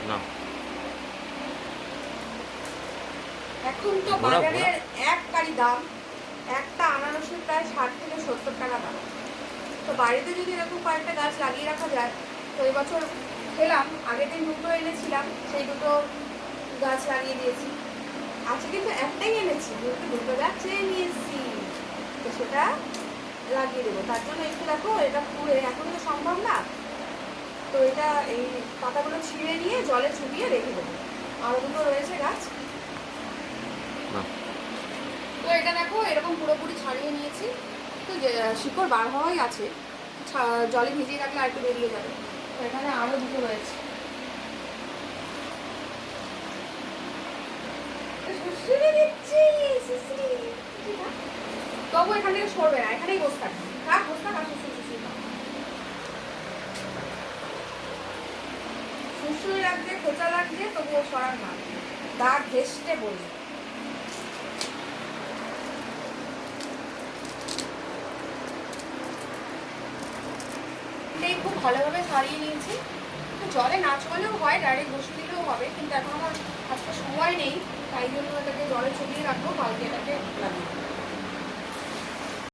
না এখন তো বাজারের এক কারি দাম, একটা আনারসের প্রায় 60 থেকে 70 টাকা দাম। তো বাড়িতে যদি এরকম কয়েকটা গাছ লাগিয়ে রাখা যায়, তো এবছর খেলাম, আগের দিন দুটো এনেছিলাম, সেই দুটো গাছ লাগিয়ে দিয়েছি। আজকে কিন্তু একটাই এনেছি, কিন্তু দুটো গাছ চেয়ে নিয়ে এসেছি, তো সেটা লাগিয়ে দেবো। তার জন্য একটু দেখো, এটা পুড়ে এখন তো সম্ভব না, তো এটা এই পাতাগুলো ছিঁড়ে নিয়ে জলে চুবিয়ে রেখে দেবো। আরও দুটো রয়েছে গাছ। না তো এটা দেখো এরকম পুরোপুরি ছাড়িয়ে নিয়েছি, তো যে শিকড় বার হওয়াই আছে, জলে ভিজিয়ে রাখলে আর একটু বেরিয়ে যাবে। তো এখানে আরও দুটো রয়েছে। তবু এখান থেকে সরবে না, এখানেই বসে থাকবে। থাক বসে থাক, আর সুসুই লাগছে, খোঁচা লাগছে, তবুও সরার না, দাগ ঘেসতে বলবে। এটাই খুব ভালোভাবে ছাড়িয়ে নিয়েছি। জলে না চলেও হয়, ডাইরেক্ট বসে দিলেও হবে, কিন্তু এখন আমার আজকে সময় নেই, তাই জন্য এটাকে জলে চুবিয়ে রাখবো, কালকে এটাকে লাগিয়ে